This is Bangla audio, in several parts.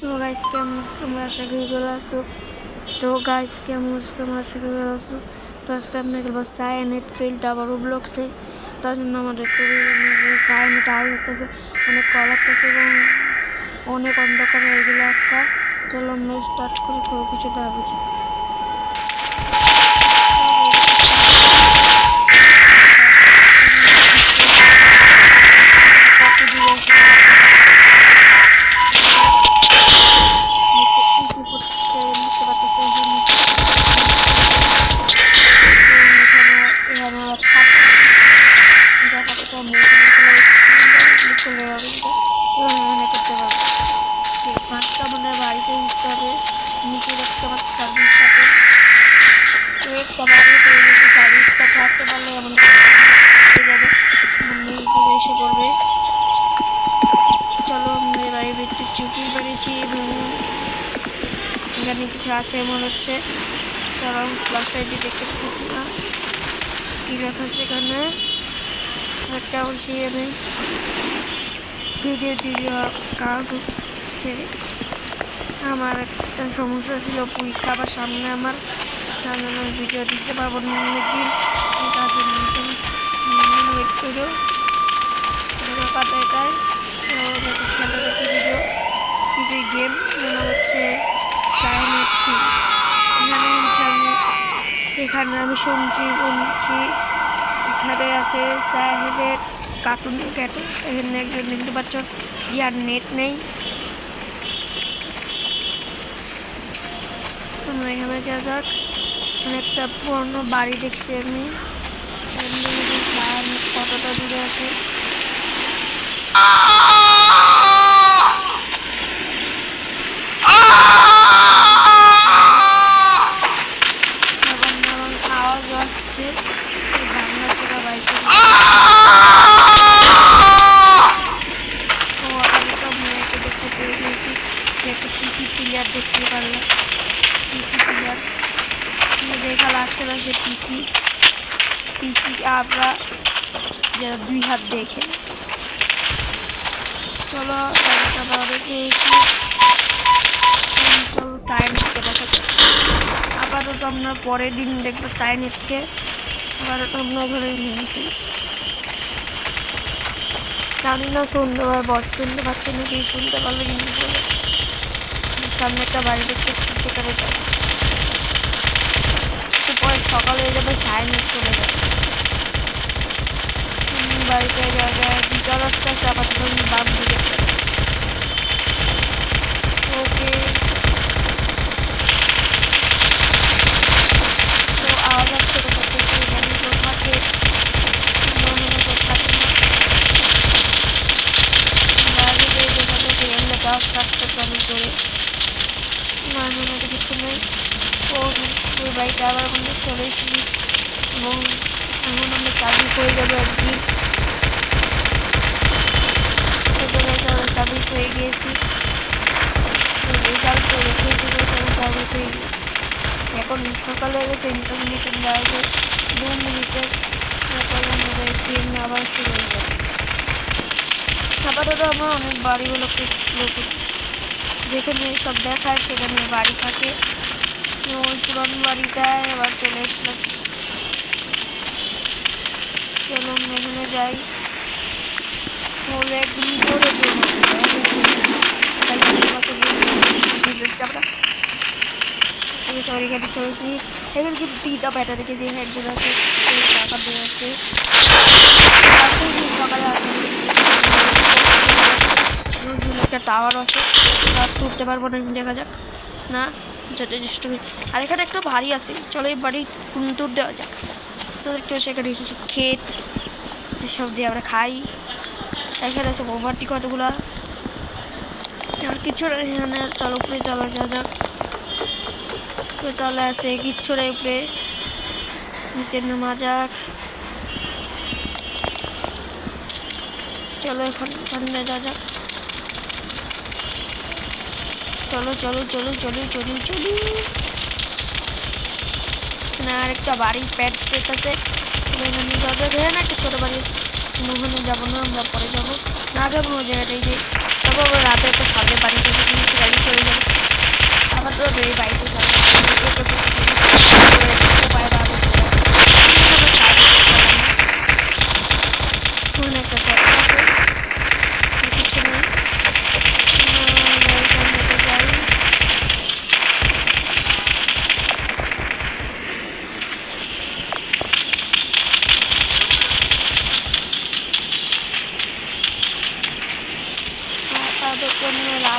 तो गाइस কেমন তোমরা সবাই ভালো আছো? তো গাইস কেমন তোমরা সবাই ভালো আছো? তো আজকে আমি খেলবো সাইনেট ফিল্ড আবার রোবলক্সে। তার জন্য আমাদের সাইনেট আসতেছে, অনেক কল আসতেছে এবং অনেক অন্ধকার হয়ে গেল একটা। চলো আমরা স্টার্ট করি, কোনো কিছু ভাবছি। আমাদের বাড়িতে উঠতে হবে, নিচে দেখতে পাচ্ছি সার্ভিস সাথে সার্ভিসটা থাকতে পারলে আমাদের যাবে, এসে পড়বে। চলো আমরা বাড়ির ভিত্তিক চুপি পেরেছি এবং এখানে কিছু আছে মনে হচ্ছে, কারণ ফ্লাশ লাইটে দেখতে পাচ্ছি না কি লেখা সেখানে। একটা বলছি আমি ভিডিও কার্ড হচ্ছে আমার একটা সমস্যা ছিল, পরীক্ষা আবার সামনে আমার, সামনে আমি ভিডিও দিতে পারবো না অনেকদিন, ওয়েট করো কথা এটাই। ভিডিও কিন্তু গেম মনে হচ্ছে এখানে আমি শুনছি এখানে আছে সাইনেট কার্টুন ক্যাটুন। এখানে একজন দেখতে পাচ্ছ ইয়ার নেট নেই, আমরা এখানে যা যাক। একটা পুরনো বাড়ি দেখছি আমি, কতটা দূরে আছে আওয়াজ আসছে, বাংলা চোরা বাইকে মেয়েকে দেখতে পেয়ে গিয়েছি। সে একটা পিসি প্লেয়ার দেখতে পারলাম, পিসি প্লেয়ার দেখা লাগছে না, সে পিসি আমরা দুই হাত দেখে। চলো সাইনেটকে দেখা যায়। আপাতত আমরা পরের দিন দেখবো সাইনেটকে, আপাতত আমরা ধরে নিয়েছি। জানি না শুনতে পারে, বস শুনতে পাচ্ছে নাকি, শুনতে পারলে কিন্তু সামনে একটা বাড়ি দেখতেছি, সেখানে যাবো। পরে সকালে হয়ে যাবে, সাইনেট চলে যাবে বাড়িতে জায়গায় দুটা রাস্তা আছে, আপাতত আমি বাম দিকে ওকে। তো আওয়াজ হচ্ছে কোথা থেকে, থাকে কাজটা চালু করে কিছু নেই। ওই বাড়িটা আবার আমাদের চলে এসেছি এবং এখন আমরা চালু হয়ে যাবো একদিন। সাবিক হয়ে গিয়েছি, রেজাল্ট রেখেছিল, সাবিক হয়ে গিয়েছি। এখন সকালে গেছে ইনফরমেশন দেওয়া যায় 2 মিনিটের, তারপরে আমাদের গেম আবার শুরু হয়ে যাবে। আপাতত আমরা অনেক বাড়িগুলোকে এক্সপ্লোর করি, যেখানে সব দেখায় সেখানে বাড়ি থাকে। ওই পুরানো বাড়িটায় আবার চলে এসলাম। চলো আমরা এখানে যাই, একদিন করে সরি এখানে চলেছি। এখানে কিন্তু 3টা ব্যাটা দেখে যে একজন আছে টাকা দিয়ে আছে, একটা টাওয়ার আছে, তুলতে পারবো না, দেখা যাক না যেতে চেষ্টা করি। আর এখানে একটা বাড়ি আছে, চলো এই বাড়ি তুর দেওয়া যাক। দেখতে সেখানে ক্ষেত যেসব দিয়ে আমরা খাই, এখানে আছে ওভারটি কতগুলা, আর কিছু এখানে চলো উপরে চলা যাওয়া যাক। তলে আছে কিচ্ছু উপরে, নিচে নামা যাক। চলো এখন ওখানে যাওয়া যাক। চলো চলো চলো চলো চলো চলো না, আরেকটা বাড়ি প্যাড পেতেছে, এখানে যাওয়া যাক। হ্যাঁ না, একটা ছোটো বাড়ি আছে, ওখানে যাবো না, আমরা পরে যাবো। না যাবো ওই জায়গাটাই যে, তারপর রাতে একটা সামনে বাড়ি থেকে গাড়ি চলে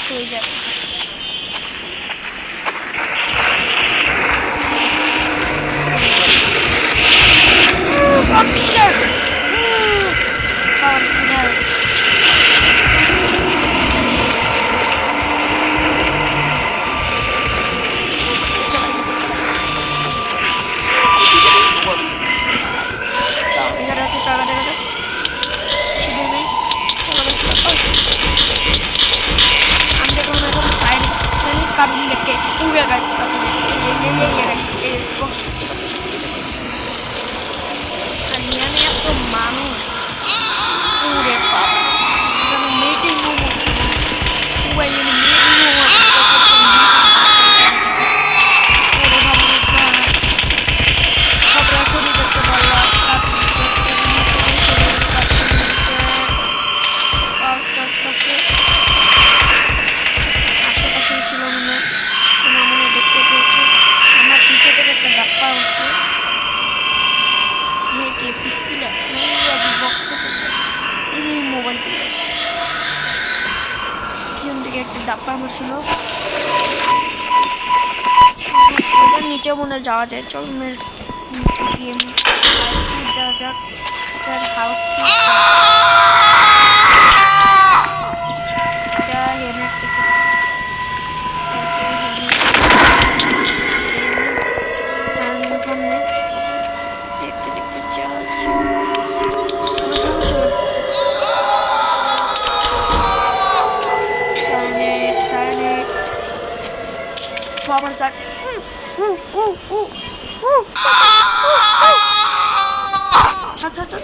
রাত হয়ে যায়। এখানে আছে টাকা দেখা যাক, শুধু নেই। আমি দেখলাম এখন সাইড কার্টুন দেখে উড়ে গাড়ি আর এখানে এত মানুষ উড়ে বাবা। এখানে মিটিং রুম আশেপাশে ছিল মনে হয়, আমার মনে দেখতে পেয়েছি। আমার পিছনে থেকে একটা ডাক্তার আসছে, কে পিসকিলা বক্সে এই যে মোবাইল পেয়ে পিছন থেকে একটা ডাব্বা আমার ছিল। এবার নিচে মনে যাওয়া যায়, চল গিয়ে দেওয়া যাক হাউস হেনের থেকে সামনে দেখতে দেখতে চল আমার সাথে আচ্ছা আচ্ছা